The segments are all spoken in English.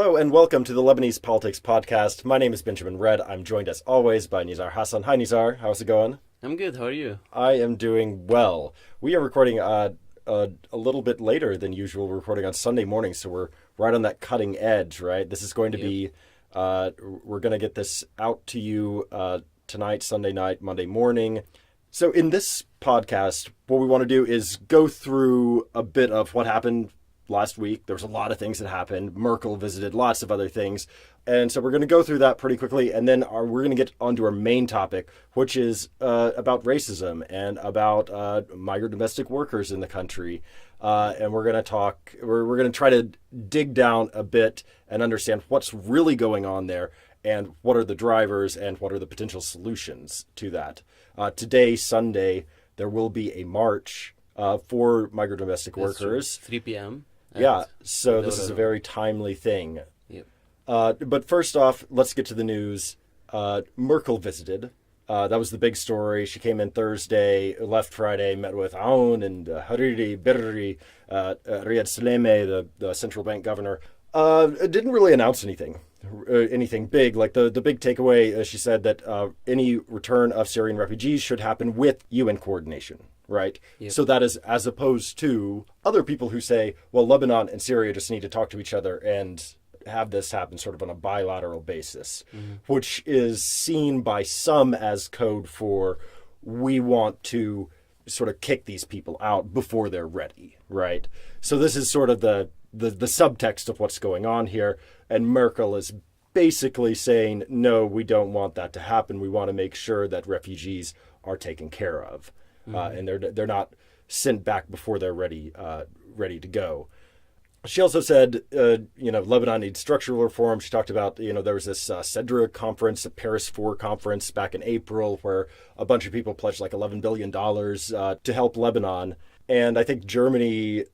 Hello and welcome to the Lebanese Politics Podcast. My name is Benjamin Red. I'm joined as always by Nizar Hassan. Hi Nizar, how's it going? I'm good, how are you? I am doing well. We are recording a little bit later than usual. We're recording on Sunday morning, so we're right on that cutting edge, right? This is going to be, we're going to get this out to you tonight, Sunday night, Monday morning. So in this podcast, what we want to do is go through a bit of what happened last week. There was a lot of things that happened. Merkel visited, lots of other things. And so we're going to go through that pretty quickly. And then we're going to get onto our main topic, which is about racism and about migrant domestic workers in the country. And we're going to we're going to try to dig down a bit and understand what's really going on there and what are the drivers and what are the potential solutions to that. Today, Sunday, there will be a march for migrant domestic workers. 3 p.m. Yeah, so this is a very timely thing. Yep. But first off, let's get to the news. Merkel visited. That was the big story. She came in Thursday, left Friday, met with Aoun and Hariri Birri, Riyad Saleh, the central bank governor. Didn't really announce anything big. Like the big takeaway, she said that any return of Syrian refugees should happen with UN coordination. Right. Yep. So that is as opposed to other people who say, well, Lebanon and Syria just need to talk to each other and have this happen sort of on a bilateral basis, which is seen by some as code for we want to sort of kick these people out before they're ready. Right. So this is sort of the subtext of what's going on here. And Merkel is basically saying, no, we don't want that to happen. We want to make sure that refugees are taken care of. And they're not sent back before they're ready to go. She also said, Lebanon needs structural reform. She talked about, there was this CEDRA conference, the Paris 4 conference back in April, where a bunch of people pledged like $11 billion to help Lebanon. And I think Germany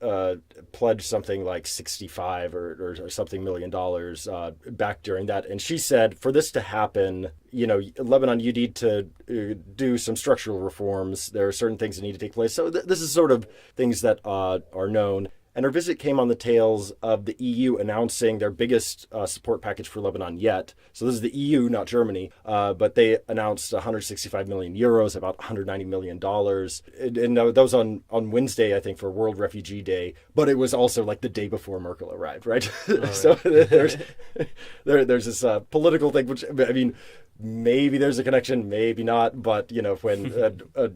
pledged something like 65 or something $million back during that. And she said, for this to happen, Lebanon, you need to do some structural reforms. There are certain things that need to take place. So this is sort of things that are known. And her visit came on the tails of the EU announcing their biggest support package for Lebanon yet. So this is the EU, not Germany, but they announced 165 million euros, about $190 million. And that was on Wednesday, I think, for World Refugee Day. But it was also like the day before Merkel arrived, right? So there's this political thing, which, I mean, maybe there's a connection, maybe not. But, when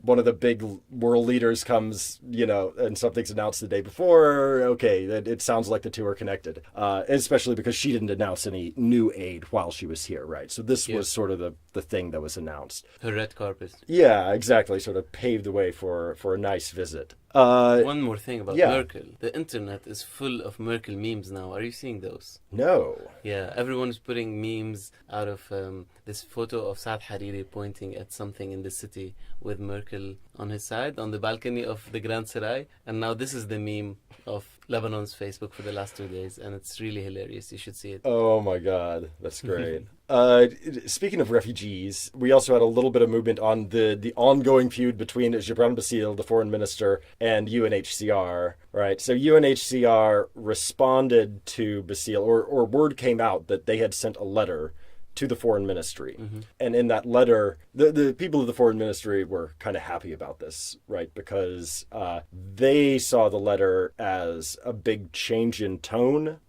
one of the big world leaders comes, and something's announced the day before, okay, it sounds like the two are connected, especially because she didn't announce any new aid while she was here, right? So this was sort of the thing that was announced. Her red carpet. Yeah, exactly. Sort of paved the way for a nice visit. One more thing about Merkel. The internet is full of Merkel memes now. Are you seeing those? No. Yeah, everyone's putting memes out of this photo of Saad Hariri pointing at something in the city with Merkel on his side, on the balcony of the Grand Sarai. And now this is the meme of Lebanon's Facebook for the last 2 days. And it's really hilarious. You should see it. Oh, my God. That's great. Speaking of refugees, we also had a little bit of movement on the ongoing feud between Gibran Bassil, the foreign minister, and UNHCR, right? So UNHCR responded to Bassil, or word came out that they had sent a letter to the foreign ministry. And in that letter, the people of the foreign ministry were kind of happy about this, right? Because they saw the letter as a big change in tone.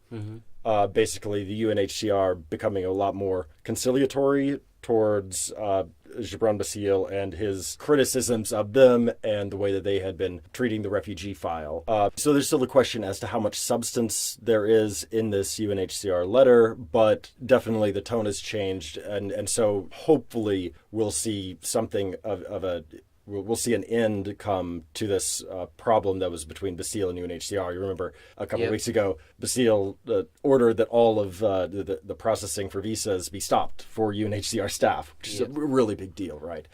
Basically, the UNHCR becoming a lot more conciliatory towards Gibran Bassil and his criticisms of them and the way that they had been treating the refugee file. So there's still a question as to how much substance there is in this UNHCR letter, but definitely the tone has changed. And so hopefully we'll see something of a... We'll see an end come to this problem that was between Bassil and UNHCR. You remember a couple of weeks ago, Bassil ordered that all of the processing for visas be stopped for UNHCR staff, which is a really big deal, right?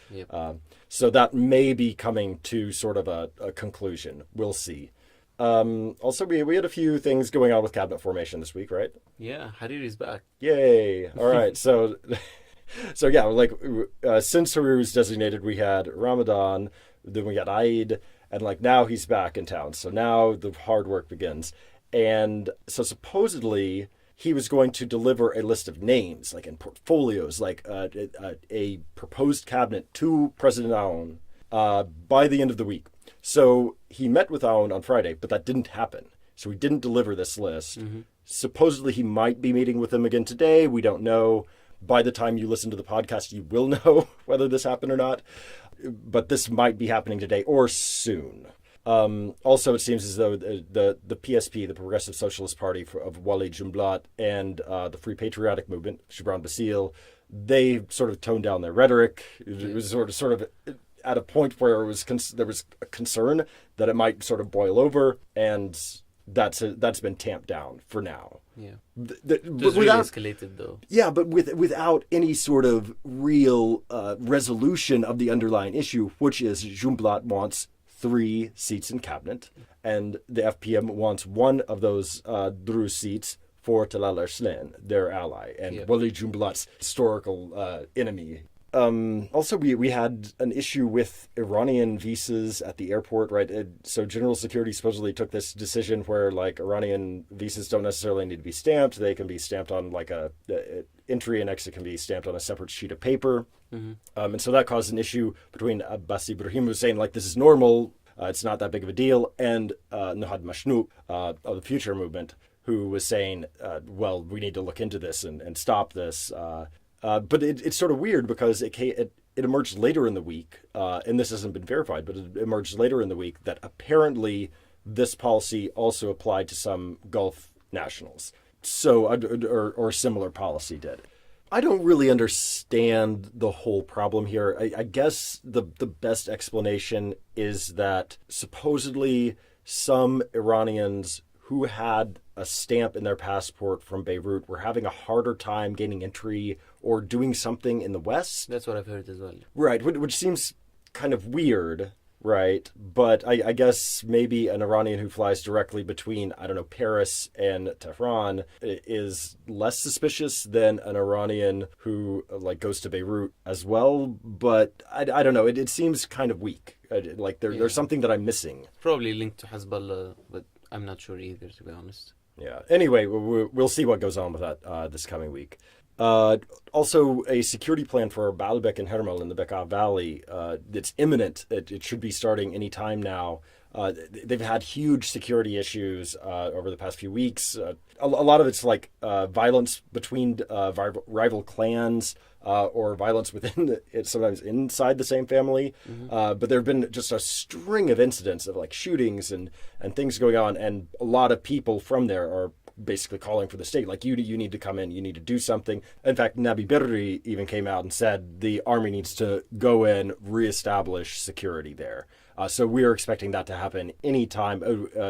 So that may be coming to sort of a conclusion. We'll see. Also, we had a few things going on with cabinet formation this week, right? Yeah, Hariri's back. Yay! All right, so... So yeah, like since Hariri was designated, we had Ramadan, then we got Eid, and like now he's back in town. So now the hard work begins. And so supposedly he was going to deliver a list of names, like in portfolios, like a proposed cabinet to President Aoun by the end of the week. So he met with Aoun on Friday, but that didn't happen. So he didn't deliver this list. Supposedly he might be meeting with him again today. We don't know. By the time you listen to the podcast, you will know whether this happened or not. But this might be happening today or soon. Also, it seems as though the PSP, the Progressive Socialist Party of Walid Jumblat, and the Free Patriotic Movement, Gibran Bassil, they sort of toned down their rhetoric. It was sort of at a point where there was a concern that it might sort of boil over, and that's been tamped down for now. Yeah, it was really escalated though. Yeah, but without any sort of real resolution of the underlying issue, which is Jumblat wants 3 seats in cabinet, and the FPM wants one of those Druze seats for Talal Arslan, their ally, and Walid Jumblat's historical enemy. Also, we had an issue with Iranian visas at the airport, right? So General Security supposedly took this decision where, like, Iranian visas don't necessarily need to be stamped. They can be stamped on, like, entry and exit can be stamped on a separate sheet of paper. And so that caused an issue between Abbas Ibrahim, who was saying, like, this is normal, it's not that big of a deal, and Nahad Mashnouk of the Future Movement, who was saying, well, we need to look into this and stop this. But it's sort of weird because it emerged later in the week, and this hasn't been verified, but it emerged later in the week that apparently this policy also applied to some Gulf nationals. So, or similar policy did. I don't really understand the whole problem here. I guess the best explanation is that supposedly some Iranians who had a stamp in their passport from Beirut were having a harder time gaining entry or doing something in the West. That's what I've heard as well. Right, which seems kind of weird, right? But I guess maybe an Iranian who flies directly between, I don't know, Paris and Tehran is less suspicious than an Iranian who, like, goes to Beirut as well. But I don't know, it seems kind of weak. Like, there's something that I'm missing. Probably linked to Hezbollah, but I'm not sure either, to be honest. Yeah. Anyway, we'll see what goes on with that this coming week. Also, a security plan for Baalbek and Hermel in the Bekaa Valley. It's imminent. It should be starting any time now. They've had huge security issues over the past few weeks. A lot of it's like violence between rival clans or violence within sometimes inside the same family. But there have been just a string of incidents of, like, shootings and things going on, and a lot of people from there are basically calling for the state, like, you need to come in, you need to do something. In fact, Nabi Berri even came out and said the army needs to go in, reestablish security there. So we are expecting that to happen anytime.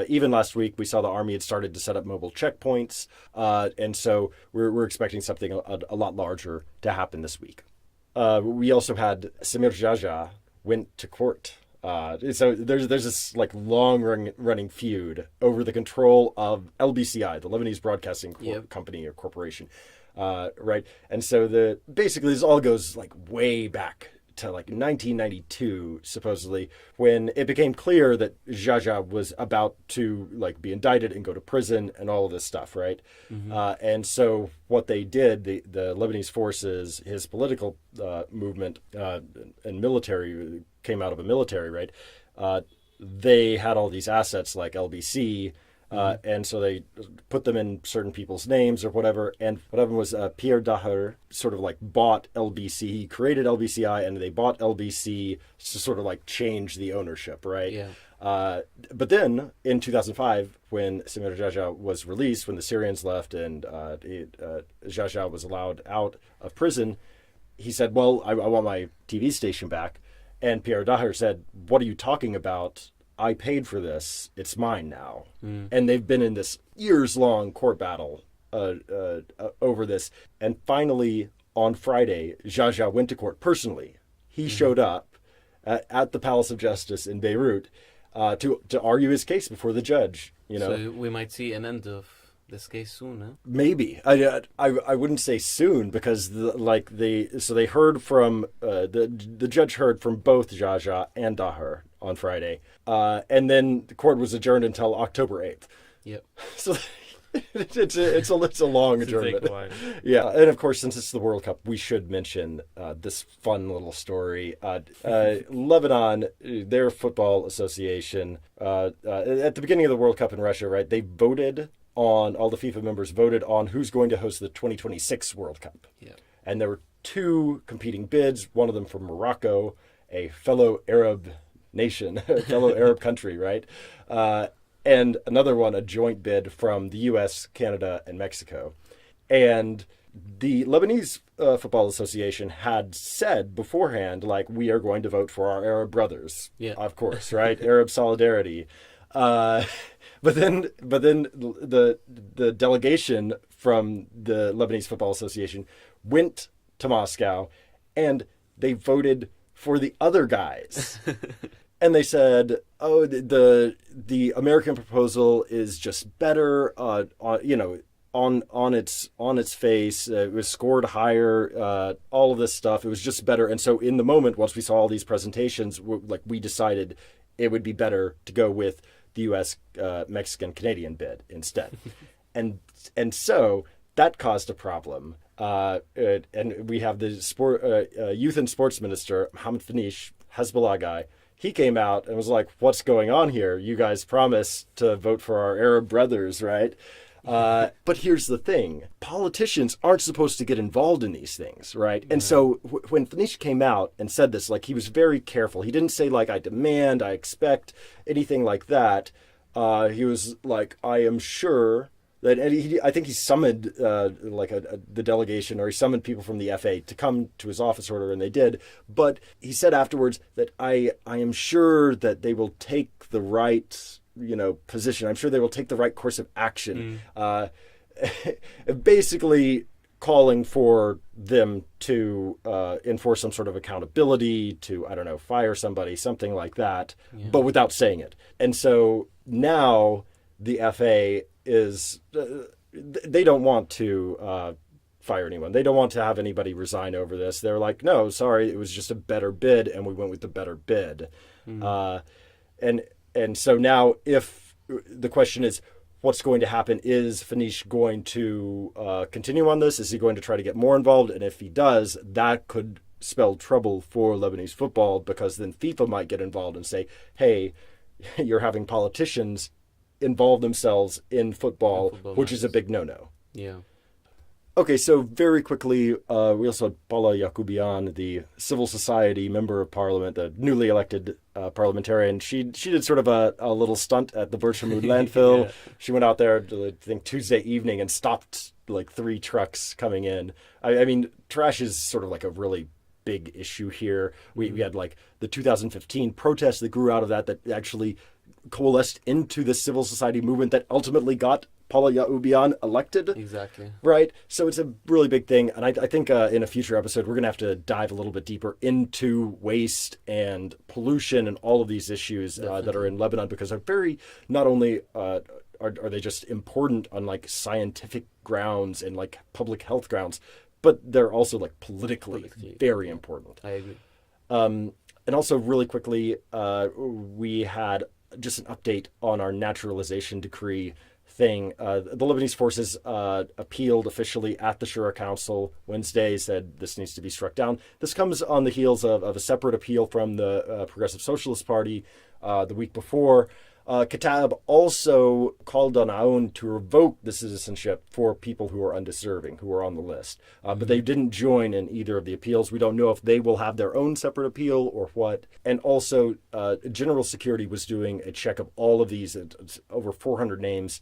Even last week, we saw the army had started to set up mobile checkpoints. And so we're expecting something a lot larger to happen this week. We also had Samir Jaja went to court. So there's this, like, long running feud over the control of LBCI, the Lebanese Broadcasting Company or Corporation, right? And so basically this all goes, like, way back to, like, 1992, supposedly, when it became clear that Jaja was about to, like, be indicted and go to prison and all of this stuff, right? And so what they did, the Lebanese forces, his political movement and military, came out of a military, right? They had all these assets like LBC, and so they put them in certain people's names or whatever. And what happened was Pierre Daher sort of, like, bought LBC. He created LBCI, and they bought LBC to sort of, like, change the ownership, right? Yeah. But then in 2005, when Samir Jaja was released, when the Syrians left and Jaja was allowed out of prison, he said, well, I want my TV station back. And Pierre Daher said, what are you talking about? I paid for this. It's mine now. And they've been in this years-long court battle over this. And finally, on Friday, Jaja went to court personally. He showed up at the Palace of Justice in Beirut to argue his case before the judge. You know, so we might see an end of this case soon, huh? Maybe. I wouldn't say soon, because they heard from the judge heard from both Jaja and Daher on Friday, and then the court was adjourned until October 8th. Yep. So it's a long adjournment. Take a while. Yeah, and of course, since it's the World Cup, we should mention this fun little story. Lebanon, their football association, at the beginning of the World Cup in Russia, right? They voted on, all the FIFA members voted on who's going to host the 2026 World Cup. Yeah. And there were two competing bids, one of them from Morocco, a fellow Arab nation, a fellow Arab country, right? And another one, a joint bid from the U.S., Canada, and Mexico. And the Lebanese Football Association had said beforehand, like, we are going to vote for our Arab brothers. Yeah. Of course, right? Arab solidarity. But then the delegation from the Lebanese Football Association went to Moscow, and they voted for the other guys. And they said, "Oh, the American proposal is just better. On its face, it was scored higher. All of this stuff, it was just better." And so, in the moment, once we saw all these presentations, we decided it would be better to go with the U.S., Mexican, Canadian bid instead. and so that caused a problem. And we have the youth and sports minister, Mohammed Fanish, Hezbollah guy. He came out and was like, "What's going on here? You guys promised to vote for our Arab brothers, right?" But here's the thing. Politicians aren't supposed to get involved in these things, right? And so when Fanish came out and said this, like, he was very careful. He didn't say, like, I demand, I expect, anything like that. He was like, I am sure that, and I think he summoned the delegation, or he summoned people from the FA to come to his office order, and they did. But he said afterwards that I am sure that they will take the right position. I'm sure they will take the right course of action. Basically calling for them to enforce some sort of accountability, to, I don't know, fire somebody, something like that, but without saying it. And so now the FA is, they don't want to fire anyone. They don't want to have anybody resign over this. They're like, no, sorry, it was just a better bid, and we went with the better bid. And so now, if the question is, what's going to happen? Is Fanish going to continue on this? Is he going to try to get more involved? And if he does, that could spell trouble for Lebanese football, because then FIFA might get involved and say, hey, you're having politicians involve themselves in football, which is a big no-no. Yeah. Okay, so very quickly, we also had Paula Yakubian, the civil society member of parliament, the newly elected parliamentarian. She did sort of a little stunt at the Berchamud landfill. Yeah. She went out there, I think, Tuesday evening and stopped like 3 trucks coming in. I mean, trash is sort of like a really big issue here. We had like the 2015 protests that grew out of that actually coalesced into the civil society movement that ultimately got Paula Yakubian elected. Exactly. Right? So it's a really big thing. And I think in a future episode, we're going to have to dive a little bit deeper into waste and pollution and all of these issues that are in Lebanon, because they're very, not only are they just important on like scientific grounds and like public health grounds, but they're also like politically very important. I agree. And also really quickly, we had just an update on our naturalization decree thing. The Lebanese forces appealed officially at the Shura Council Wednesday, said this needs to be struck down. This comes on the heels of a separate appeal from the Progressive Socialist Party the week before. Katab also called on Aoun to revoke the citizenship for people who are undeserving, who are on the list. But they didn't join in either of the appeals. We don't know if they will have their own separate appeal or what. And also, General Security was doing a check of all of these, over 400 names.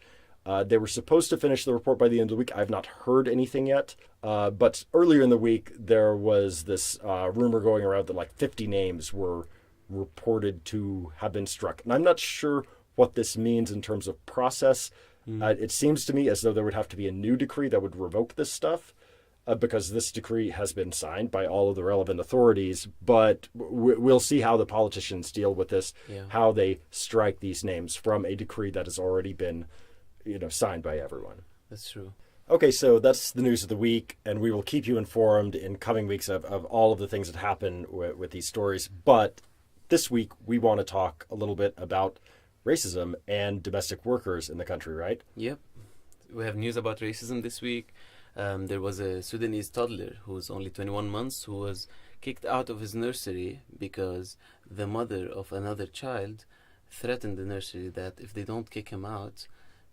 They were supposed to finish the report by the end of the week. I've not heard anything yet. But earlier in the week, there was this rumor going around that like 50 names were reported to have been struck. And I'm not sure what this means in terms of process. It seems to me as though there would have to be a new decree that would revoke this stuff, because this decree has been signed by all of the relevant authorities. But we'll see how the politicians deal with this, how they strike these names from a decree that has already been signed by everyone. That's true. Okay, so that's the news of the week, and we will keep you informed in coming weeks of all of the things that happen with these stories. But this week, we want to talk a little bit about racism and domestic workers in the country, right? Yep. We have news about racism this week. There was a Sudanese toddler who was only 21 months who was kicked out of his nursery because the mother of another child threatened the nursery that if they don't kick him out,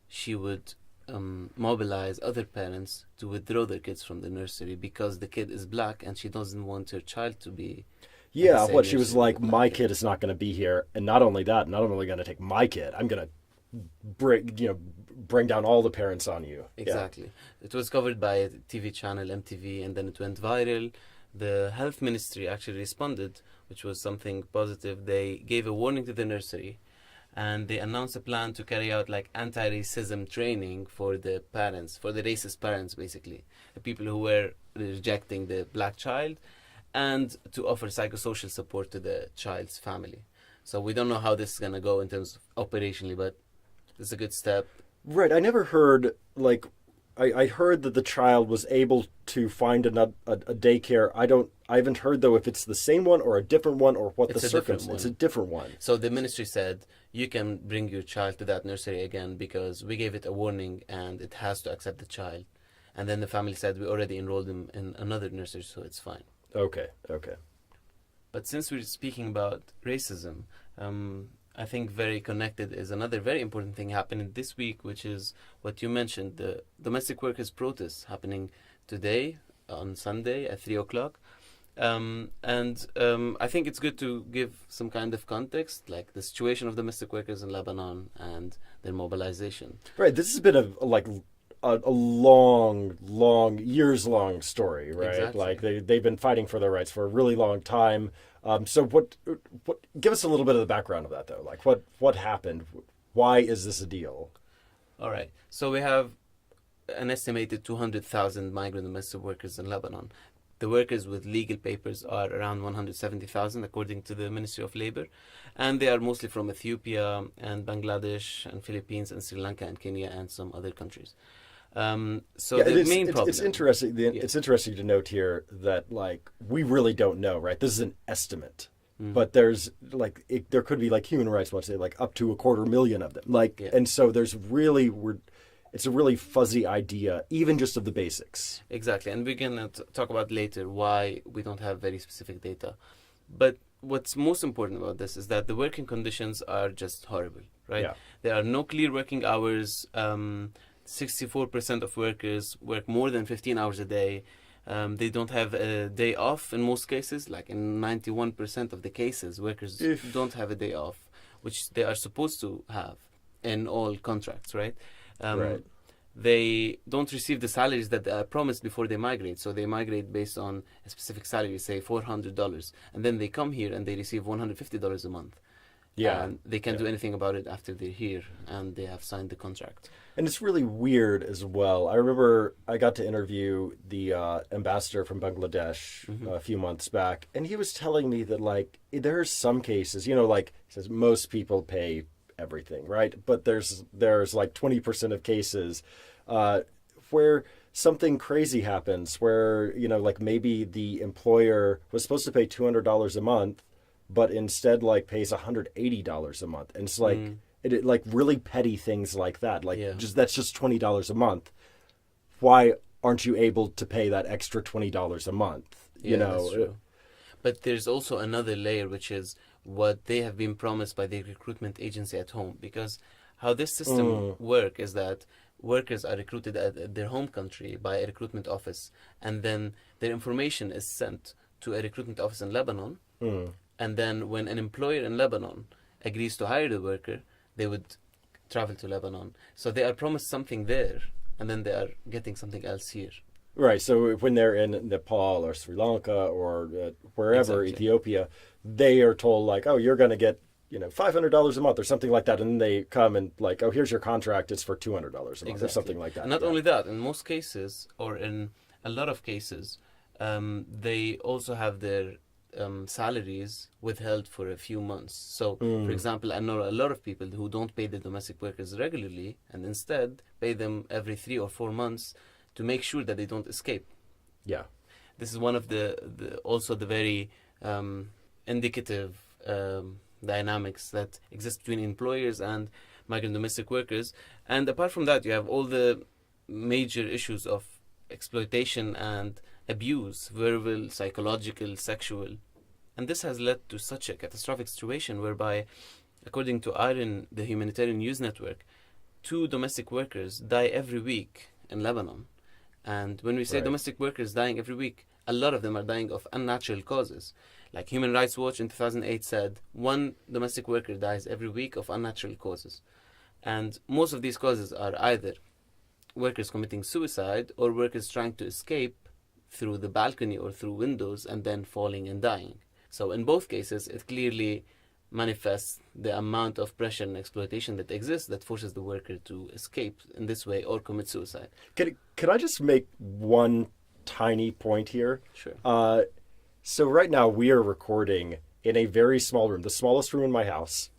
she would mobilize other parents to withdraw their kids from the nursery because the kid is black and she doesn't want her child to be. Yeah, what she was like, my kid is not going to be here, and not only that, not only going to take my kid, I'm going to bring down all the parents on you. Exactly. Yeah. It was covered by a TV channel, MTV, and then it went viral. The health ministry actually responded, which was something positive. They gave a warning to the nursery, and they announced a plan to carry out like anti-racism training for the parents, for the racist parents, basically, the people who were rejecting the black child, and to offer psychosocial support to the child's family. So we don't know how this is going to go in terms of operationally, but it's a good step. Right. I never heard, like, I heard that the child was able to find a daycare. I haven't heard, though, if it's the same one or a different one or what the circumstance. It's a different one. So the ministry said, you can bring your child to that nursery again because we gave it a warning and it has to accept the child. And then the family said, we already enrolled him in another nursery, so it's fine. Okay. But since we're speaking about racism, I think very connected is another very important thing happening this week, which is what you mentioned, the domestic workers' protests happening today on Sunday at 3 o'clock. I think it's good to give some kind of context, like the situation of domestic workers in Lebanon and their mobilization. Right. This has been a long, years-long story, right? Exactly. Like they've been fighting for their rights for a really long time. So what? Give us a little bit of the background of that, though. Like what happened? Why is this a deal? All right. So we have an estimated 200,000 migrant domestic workers in Lebanon. The workers with legal papers are around 170,000, according to the Ministry of Labor, and they are mostly from Ethiopia and Bangladesh and Philippines and Sri Lanka and Kenya and some other countries. The main problem. It's interesting. It's interesting to note here that like we really don't know, right? This is an estimate, but there's like there could be like Human Rights Watch say like up to 250,000 of them, and so there's really it's a really fuzzy idea, even just of the basics. Exactly, and we're gonna talk about later why we don't have very specific data, but what's most important about this is that the working conditions are just horrible, right? Yeah. There are no clear working hours. 64% of workers work more than 15 hours a day. They don't have a day off in most cases. Like in 91% of the cases, workers don't have a day off, which they are supposed to have in all contracts, right? Right. They don't receive the salaries that they are promised before they migrate. So they migrate based on a specific salary, say $400. And then they come here and they receive $150 a month. Yeah. And they can't do anything about it after they're here and they have signed the contract. And it's really weird as well. I remember I got to interview the ambassador from Bangladesh a few months back, and he was telling me that, like, there are some cases, like, he says most people pay everything, right? But there's like 20% of cases where something crazy happens, where, like, maybe the employer was supposed to pay $200 a month, but instead like pays $180 a month, and it's like it like really petty things like that. Like that's just $20 a month. Why aren't you able to pay that extra $20 a month? That's true. But there's also another layer, which is what they have been promised by the recruitment agency at home. Because how this system works is that workers are recruited at their home country by a recruitment office, and then their information is sent to a recruitment office in Lebanon. And then when an employer in Lebanon agrees to hire the worker, they would travel to Lebanon. So they are promised something there, and then they are getting something else here. Right. So when they're in Nepal or Sri Lanka or wherever, Ethiopia, they are told like, oh, you're going to get $500 a month or something like that, and then they come and like, oh, here's your contract. It's for $200 a month or something like that. And not only that, in most cases, or in a lot of cases, they also have their salaries withheld for a few months. So, for example, I know a lot of people who don't pay the domestic workers regularly and instead pay them every 3 or 4 months to make sure that they don't escape. Yeah. This is one of the also the very indicative dynamics that exist between employers and migrant domestic workers. And apart from that, you have all the major issues of exploitation and abuse, verbal, psychological, sexual. And this has led to such a catastrophic situation whereby, according to IRIN, the Humanitarian News Network, 2 domestic workers die every week in Lebanon. And when we say domestic workers dying every week, a lot of them are dying of unnatural causes. Like Human Rights Watch in 2008 said, 1 domestic worker dies every week of unnatural causes. And most of these causes are either workers committing suicide or workers trying to escape through the balcony or through windows and then falling and dying. So in both cases, it clearly manifests the amount of pressure and exploitation that exists that forces the worker to escape in this way or commit suicide. Can I just make one tiny point here? Sure. So right now we are recording in a very small room, the smallest room in my house.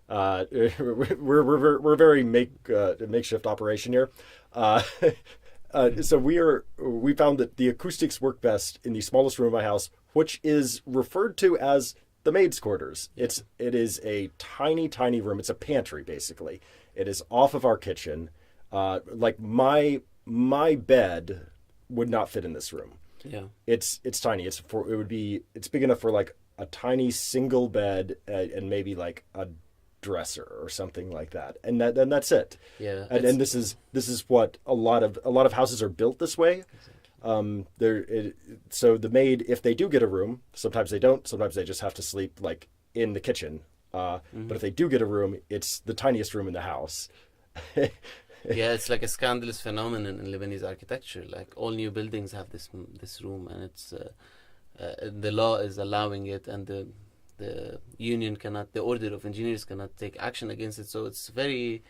We're a very makeshift operation here. So we found that the acoustics work best in the smallest room in my house, which is referred to as the maid's quarters. It is a tiny, tiny room. It's a pantry, basically. It is off of our kitchen. Like my bed would not fit in this room. Yeah. It's tiny. It's big enough for like a tiny single bed and maybe like a dresser or something like that, and that's it. Yeah. And this is what a lot of houses are built this way. So the maid, if they do get a room, sometimes they don't. Sometimes they just have to sleep like in the kitchen. But if they do get a room, it's the tiniest room in the house. Yeah, it's like a scandalous phenomenon in Lebanese architecture. Like all new buildings have this room, and it's the law is allowing it, and the union cannot, the order of engineers cannot take action against it. So it's a very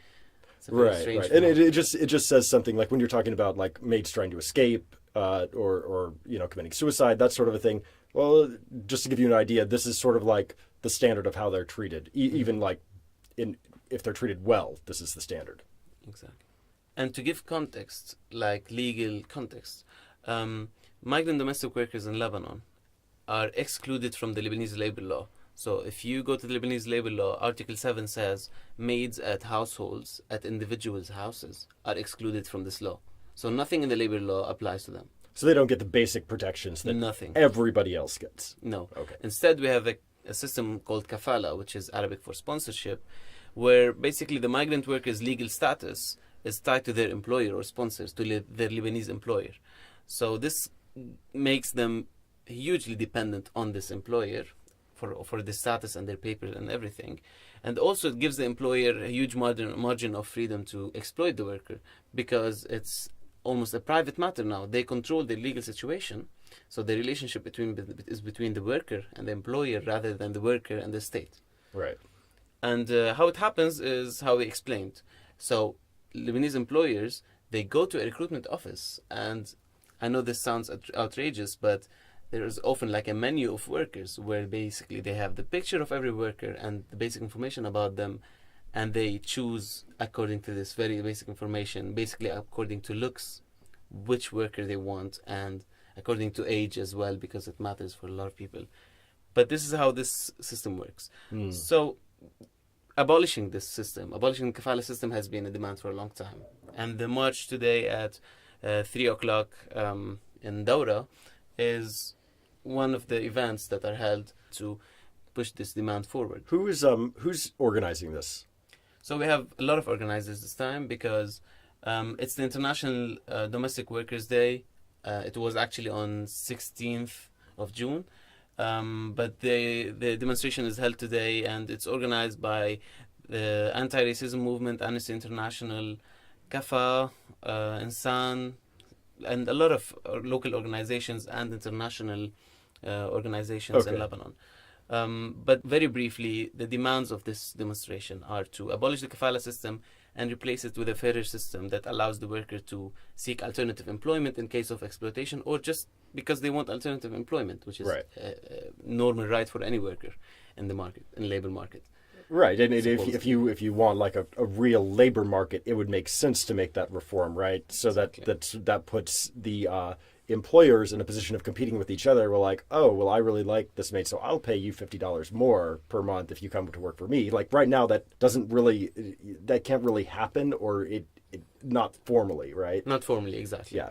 strange. And it just says something like when you're talking about like maids trying to escape or committing suicide, that sort of a thing. Well, just to give you an idea, this is sort of like the standard of how they're treated. Even like if they're treated well, this is the standard. Exactly. And to give context, like legal context, migrant domestic workers in Lebanon are excluded from the Lebanese labor law. So if you go to the Lebanese labor law, Article 7 says maids at households, at individuals' houses, are excluded from this law. So nothing in the labor law applies to them. So they don't get the basic protections that everybody else gets. No. Okay. Instead, we have a system called kafala, which is Arabic for sponsorship, where basically the migrant workers' legal status is tied to their employer or sponsors, to their Lebanese employer. So this makes them hugely dependent on this employer for the status and their papers and everything. And also it gives the employer a huge margin of freedom to exploit the worker, because it's almost a private matter now. They control their legal situation. So the relationship is between the worker and the employer rather than the worker and the state. Right. And how it happens is how we explained. So Lebanese employers, they go to a recruitment office, and I know this sounds outrageous, but there is often like a menu of workers where basically they have the picture of every worker and the basic information about them, and they choose according to this very basic information, basically according to looks, which worker they want, and according to age as well, because it matters for a lot of people. But this is how this system works. So abolishing this system, abolishing the kafala system, has been a demand for a long time. And the march today at 3 o'clock in Dawra is one of the events that are held to push this demand forward. Who's organizing this? So we have a lot of organizers this time, because it's the International Domestic Workers Day. It was actually on 16th of June. But the demonstration is held today, and it's organized by the anti-racism movement, Amnesty International, CAFA, Hassan, and a lot of local organizations and international organizations in Lebanon. But very briefly, the demands of this demonstration are to abolish the kafala system and replace it with a fairer system that allows the worker to seek alternative employment in case of exploitation, or just because they want alternative employment, which is a normal right for any worker in the market, in labor market. Right, and if you want like a real labor market, it would make sense to make that reform, right? So that puts the employers in a position of competing with each other. We're like, oh, well, I really like this maid, so I'll pay you $50 more per month if you come to work for me. Like right now, that can't really happen, or not formally, right? Not formally, exactly. Yeah.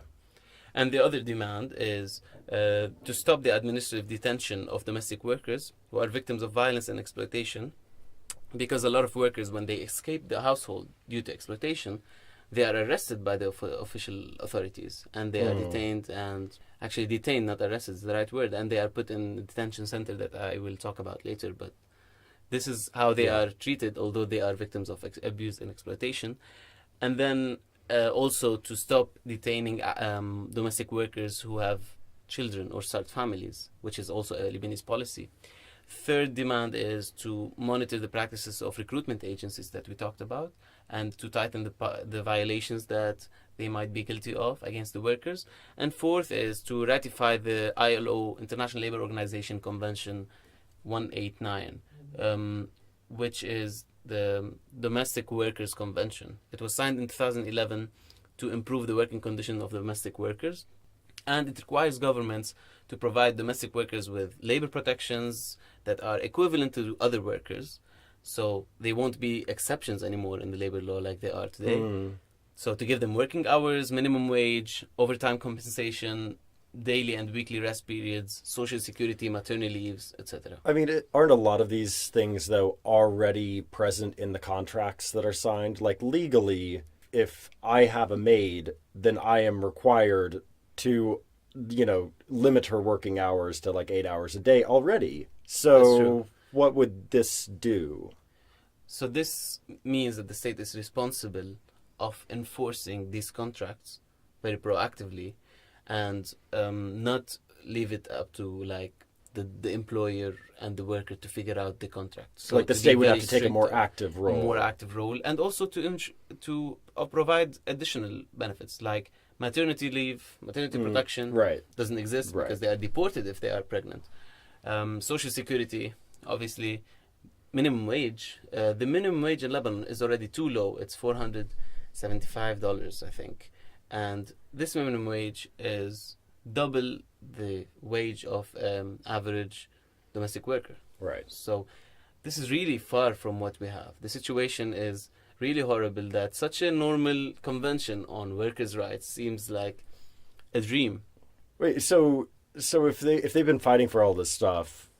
And the other demand is to stop the administrative detention of domestic workers who are victims of violence and exploitation, because a lot of workers, when they escape the household due to exploitation, they are arrested by the official authorities, and they are detained, not arrested is the right word, and they are put in a detention center that I will talk about later. But this is how they are treated, although they are victims of abuse and exploitation. And then also to stop detaining domestic workers who have children or start families, which is also a Lebanese policy. Third demand is to monitor the practices of recruitment agencies that we talked about, and to tighten the violations that they might be guilty of against the workers. And fourth is to ratify the ILO, International Labour Organization Convention 189, which is the Domestic Workers Convention. It was signed in 2011 to improve the working conditions of domestic workers, and it requires governments to provide domestic workers with labor protections that are equivalent to other workers, so they won't be exceptions anymore in the labor law like they are today. So to give them working hours, minimum wage, overtime compensation, daily and weekly rest periods, social security, maternity leaves, etc. I mean, aren't a lot of these things, though, already present in the contracts that are signed? Like, legally, if I have a maid, then I am required to, limit her working hours to like 8 hours a day already. So what would this do? So this means that the state is responsible of enforcing these contracts very proactively, and not leave it up to like the employer and the worker to figure out the contract. So like the state would have to take a more active role. And also to provide additional benefits like maternity leave, maternity protection. Right. Doesn't exist because they are deported if they are pregnant. Social security, obviously. Minimum wage. The minimum wage in Lebanon is already too low. It's $475, I think. And this minimum wage is double the wage of average domestic worker. Right. So this is really far from what we have. The situation is really horrible that such a normal convention on workers' rights seems like a dream. Wait, so if they've been fighting for all this stuff,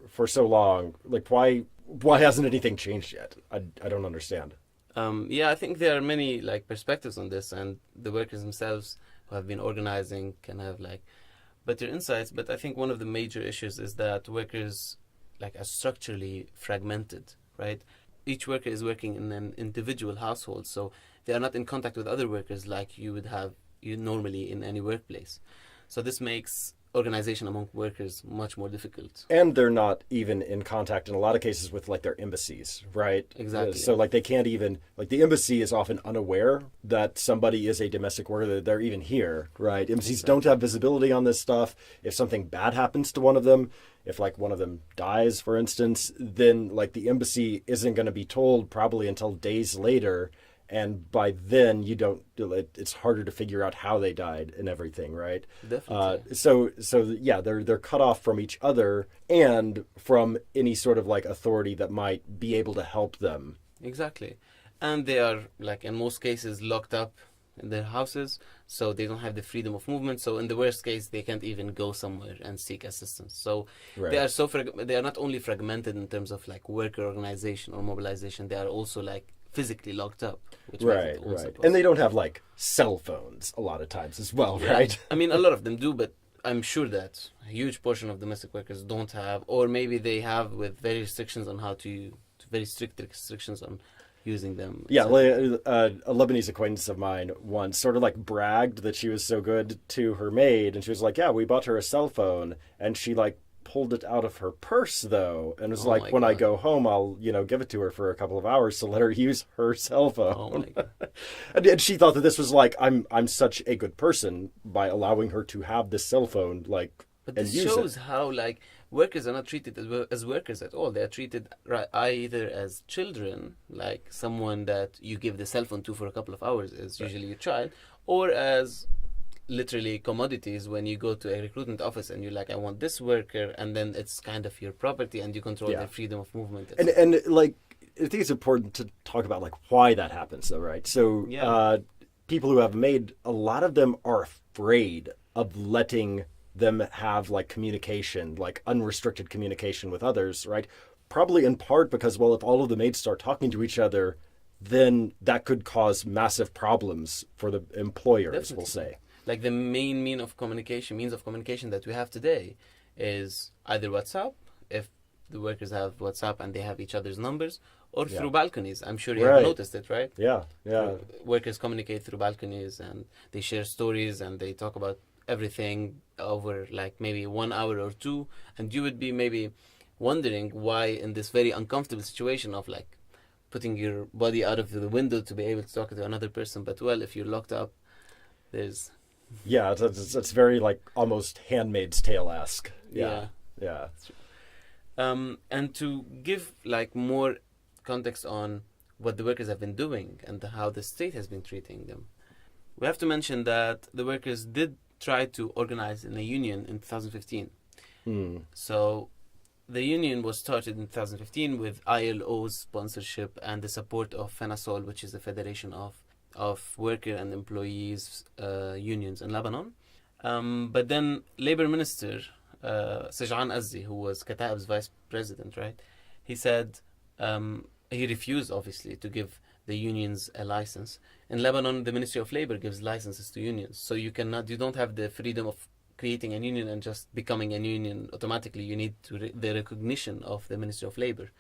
for so long, like why hasn't anything changed yet? I don't understand. I think there are many perspectives on this, and the workers themselves who have been organizing can have better insights. But I think one of the major issues is that workers are structurally fragmented, right? Each worker is working in an individual household, so they are not in contact with other workers like you would have normally in any workplace. So this makes organization among workers much more difficult. And they're not even in contact in a lot of cases with their embassies, right? Exactly. So they can't even, the embassy is often unaware that somebody is a domestic worker, that they're even here, right? Embassies don't have visibility on this stuff. If something bad happens to one of them, if one of them dies, for instance, then the embassy isn't going to be told probably until days later. And by then, it's harder to figure out how they died and everything, right? Definitely. They're cut off from each other and from any sort of authority that might be able to help them. Exactly. And they are, in most cases, locked up in their houses, so they don't have the freedom of movement. So in the worst case, they can't even go somewhere and seek assistance. So they are they are not only fragmented in terms of worker organization or mobilization, they are also physically locked up. Which right. And they don't have cell phones a lot of times as well, right? I mean, a lot of them do, but I'm sure that a huge portion of domestic workers don't have, or maybe they have with very restrictions on very strict restrictions on using them. Yeah, a Lebanese acquaintance of mine once sort of bragged that she was so good to her maid, and she was like, yeah, we bought her a cell phone, and she pulled it out of her purse though, and was when God. I go home, I'll give it to her for a couple of hours to let her use her cell phone. Oh my God. And she thought that this was I'm such a good person by allowing her to have this cell phone but and this use shows it. how workers are not treated as workers at all. They are treated either as children, someone that you give the cell phone to for a couple of hours is usually your child, or as literally commodities when you go to a recruitment office and you're I want this worker, and then it's kind of your property and you control their freedom of movement. And I think it's important to talk about why that happens though, right? So people who have made, a lot of them are afraid of letting them have like communication, like unrestricted communication with others, right? Probably in part because, well, if all of the maids start talking to each other, then that could cause massive problems for the employers, Definitely. we'll say. Like the main means of communication that we have today is either WhatsApp, if the workers have WhatsApp and they have each other's numbers, or through balconies. I'm sure you have noticed it, right? Yeah. Workers communicate through balconies and they share stories and they talk about everything over like maybe 1 hour or two. And you would be maybe wondering why in this very uncomfortable situation of like putting your body out of the window to be able to talk to another person. But well, if you're locked up, there's... Yeah, it's very like almost Handmaid's Tale-esque. Yeah. And to give like more context on what the workers have been doing and how the state has been treating them, we have to mention that the workers did try to organize in a union in 2015. So the union was started in 2015 with ILO's sponsorship and the support of FENASOL, which is the Federation of Worker and Employees Unions in Lebanon. But then Labor Minister Sajjan Azzi, who was Kataib's vice president, right? He said he refused, obviously, to give the unions a license. In Lebanon, the Ministry of Labor gives licenses to unions, so you don't have the freedom of creating a union and just becoming a union automatically. You need the recognition of the Ministry of Labor.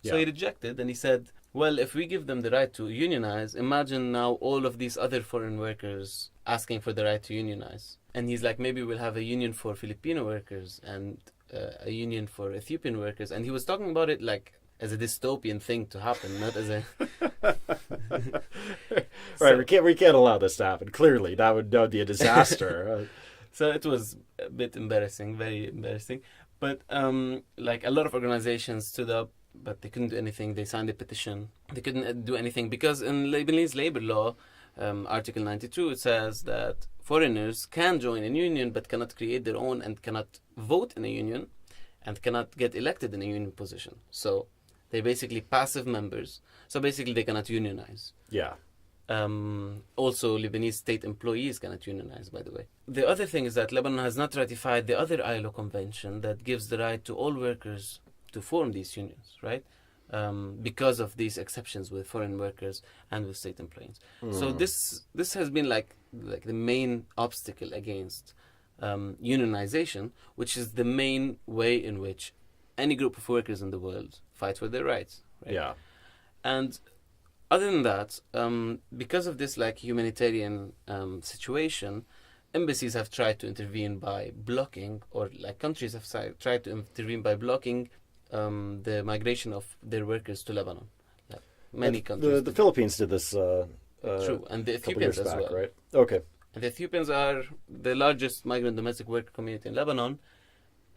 So he rejected, and he said, well, if we give them the right to unionize, imagine now all of these other foreign workers asking for the right to unionize. And he's like, maybe we'll have a union for Filipino workers and a union for Ethiopian workers. And he was talking about it like as a dystopian thing to happen, not as a... Right, we can't allow this to happen. Clearly, that would be a disaster. So it was a bit embarrassing, very embarrassing. But like a lot of organizations stood up, but they couldn't do anything. They signed a petition. They couldn't do anything because in Lebanese labor law, Article 92, it says that foreigners can join a union but cannot create their own and cannot vote in a union and cannot get elected in a union position. So they're basically passive members. So basically they cannot unionize. Yeah. Also, Lebanese state employees cannot unionize, by the way. The other thing is that Lebanon has not ratified the other ILO convention that gives the right to all workers to form these unions, right? Because of these exceptions with foreign workers and with state employees. So this has been like the main obstacle against unionization, which is the main way in which any group of workers in the world fight for their rights. Right? Yeah. And other than that, because of this like humanitarian situation, embassies have tried to intervene by blocking, or like countries have tried to intervene by blocking the migration of their workers to Lebanon. Like many countries. The Philippines did this. True, and the Ethiopians as well. Right? Okay. And the Ethiopians are the largest migrant domestic worker community in Lebanon.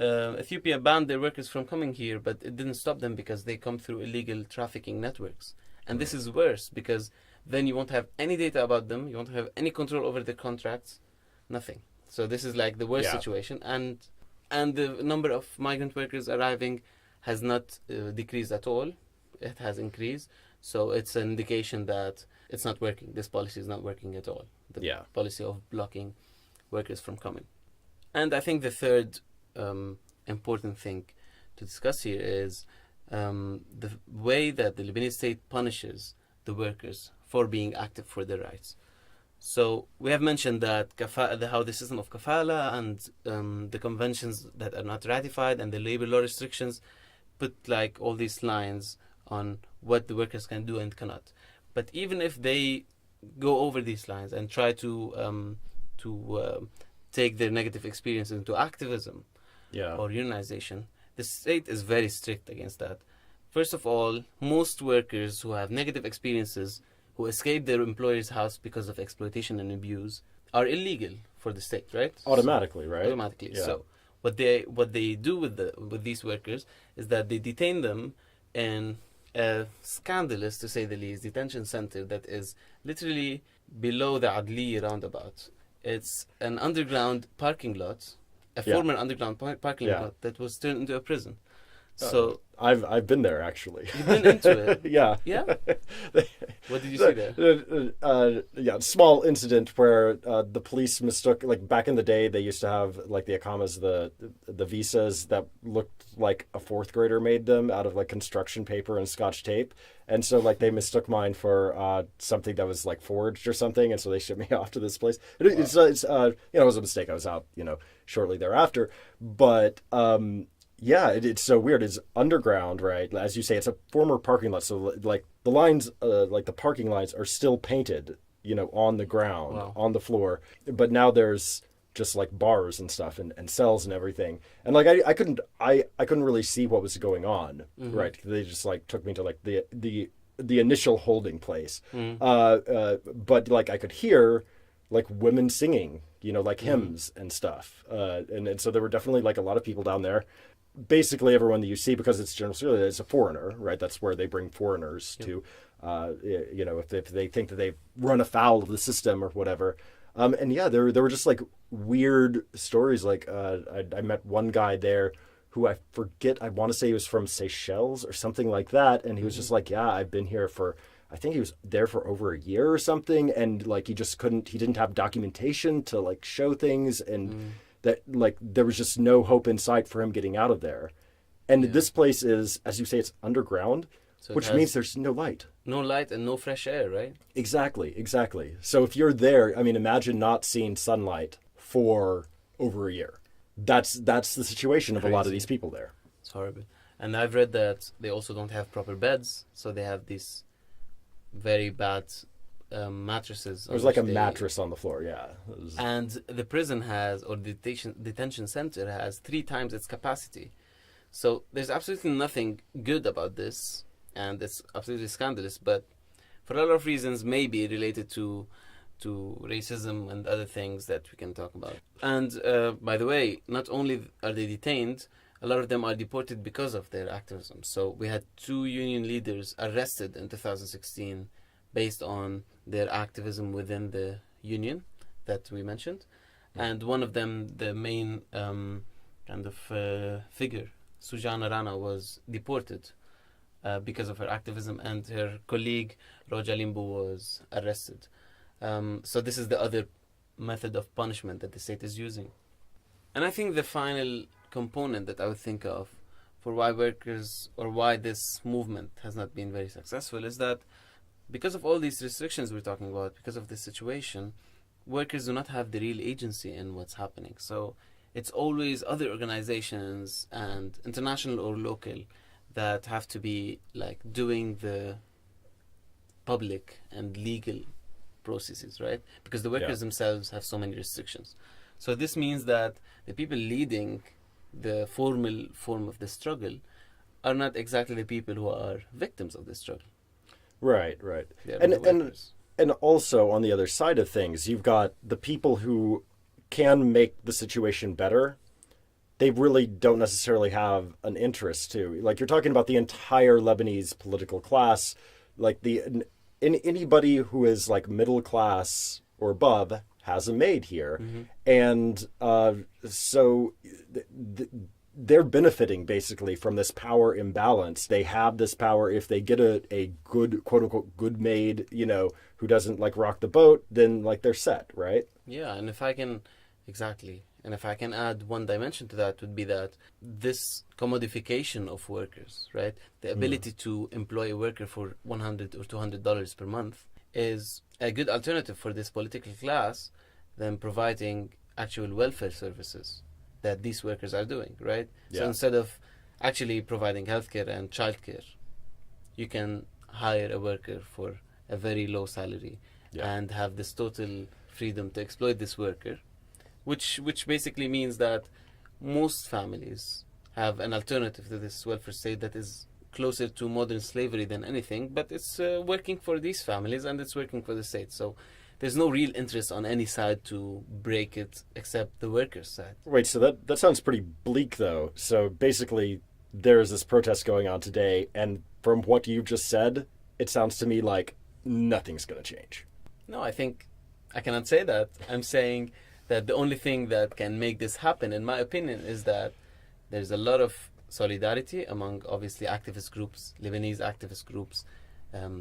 Ethiopia banned their workers from coming here, but it didn't stop them because they come through illegal trafficking networks. And this is worse because then you won't have any data about them, you won't have any control over the contracts, nothing. So this is like the worst situation. And the number of migrant workers arriving has not decreased at all. It has increased. So it's an indication that it's not working. This policy is not working at all. The policy of blocking workers from coming. And I think the third important thing to discuss here is the way that the Lebanese state punishes the workers for being active for their rights. So we have mentioned that how the system of kafala and the conventions that are not ratified and the labor law restrictions put like all these lines on what the workers can do and cannot. But even if they go over these lines and try to take their negative experience into activism or unionization, the state is very strict against that. First of all, most workers who have negative experiences, who escape their employer's house because of exploitation and abuse, are illegal for the state, right? Automatically, right? Automatically. Yeah. So what they do with these workers is that they detain them in a scandalous, to say the least, detention center that is literally below the Adli roundabout. It's an underground parking lot, a former underground parking lot that was turned into a prison. So I've been there actually. you've been into it. Yeah. Yeah? What did you see there? Yeah, small incident where the police mistook, like back in the day, they used to have like the Akamas, the visas that looked like a fourth grader made them out of like construction paper and Scotch tape, and so like they mistook mine for something that was like forged or something, and so they shipped me off to this place. It's it was a mistake. I was out shortly thereafter, but. Yeah, it's so weird. It's underground, right? As you say, it's a former parking lot. So, like, the lines, like the parking lines are still painted, on the ground, Wow. on the floor. But now there's just, like, bars and stuff and cells and everything. And, like, I couldn't really see what was going on, right? They just, like, took me to, like, the initial holding place. But, like, I could hear, like, women singing, like hymns and stuff. And so there were definitely, like, a lot of people down there. Basically everyone that you see, because it's generally it's a foreigner, right? That's where they bring foreigners to, if they think that they've run afoul of the system or whatever. And yeah, there were just like weird stories. Like I met one guy there who I forget, I want to say he was from Seychelles or something like that. And he was just like, yeah, I've been here for, I think he was there for over a year or something. And like, he didn't have documentation to like show things. And that like there was just no hope in sight for him getting out of there. And this place is, as you say, it's underground, So which means there's no light. no light and no fresh air, right? Exactly. So if you're there, I mean, imagine not seeing sunlight for over a year. That's the situation of a lot of Crazy. these people there. It's horrible. And I've read that they also don't have proper beds, so they have these very bad mattresses. There's like a mattress on the floor, yeah. And the prison has, or the detention center has 3 times its capacity. So there's absolutely nothing good about this, and it's absolutely scandalous. But for a lot of reasons, maybe related to racism and other things that we can talk about. And by the way, not only are they detained, a lot of them are deported because of their activism. So we had 2 union leaders arrested in 2016 based on their activism within the union that we mentioned. And one of them, the main figure, Sujana Rana, was deported because of her activism, and her colleague, Roja Limbu, was arrested. So this is the other method of punishment that the state is using. And I think the final component that I would think of for why workers, or why this movement has not been very successful, is that because of all these restrictions we're talking about, because of this situation, workers do not have the real agency in what's happening. So it's always other organizations, and international or local, that have to be like doing the public and legal processes, right? Because the workers themselves have so many restrictions. So this means that the people leading the formal form of the struggle are not exactly the people who are victims of the struggle. Right. They are the workers. And also on the other side of things, you've got the people who can make the situation better. They really don't necessarily have an interest to. Like, you're talking about the entire Lebanese political class, like anybody who is like middle class or above has a maid here. And so they're benefiting basically from this power imbalance. They have this power. If they get a good, quote unquote, good maid, who doesn't like rock the boat, then like they're set, right? Yeah, and if I can add one dimension to that, would be that this commodification of workers, right? The ability to employ a worker for $100 or $200 per month is a good alternative for this political class than providing actual welfare services that these workers are doing, right? Yeah. So instead of actually providing healthcare and childcare, you can hire a worker for a very low salary and have this total freedom to exploit this worker, which basically means that most families have an alternative to this welfare state that is closer to modern slavery than anything, but it's working for these families and it's working for the state. So there's no real interest on any side to break it except the workers' side. Wait, so that sounds pretty bleak, though. So basically, there's this protest going on today, and from what you've just said, it sounds to me like nothing's going to change. No, I think I cannot say that. I'm saying that the only thing that can make this happen, in my opinion, is that there's a lot of solidarity among obviously activist groups, Lebanese activist groups,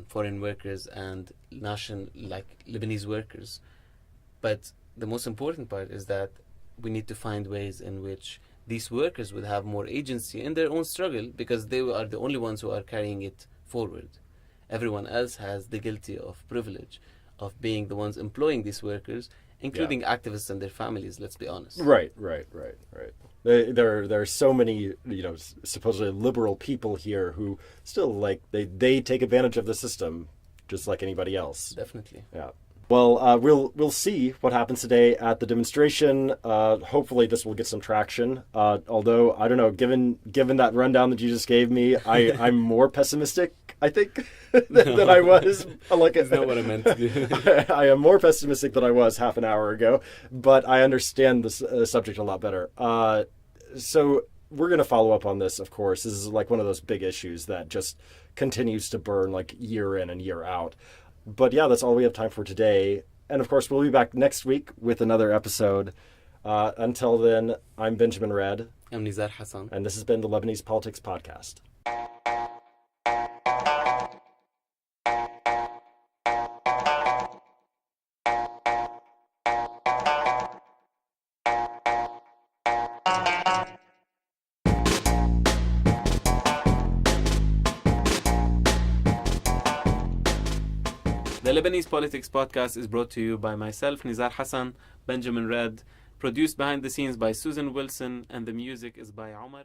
foreign workers and Lebanese workers. But the most important part is that we need to find ways in which these workers would have more agency in their own struggle, because they are the only ones who are carrying it forward. Everyone else has the guilty of privilege of being the ones employing these workers, including activists and their families, let's be honest. Right. There are so many, supposedly liberal people here who still they take advantage of the system just like anybody else. Definitely. Yeah. Well, we'll see what happens today at the demonstration. Hopefully, this will get some traction. Although I don't know, given that rundown that you just gave me, I'm more pessimistic, I think, than I was. That's not what I meant to do. I am more pessimistic than I was half an hour ago, but I understand this subject a lot better. So we're going to follow up on this, of course. This is like one of those big issues that just continues to burn like year in and year out. But yeah, that's all we have time for today. And of course, we'll be back next week with another episode. Until then, I'm Benjamin Red. I'm Nizar Hassan. And this has been the Lebanese Politics Podcast. The Lebanese Politics Podcast is brought to you by myself, Nizar Hassan, Benjamin Red, produced behind the scenes by Susan Wilson, and the music is by Omar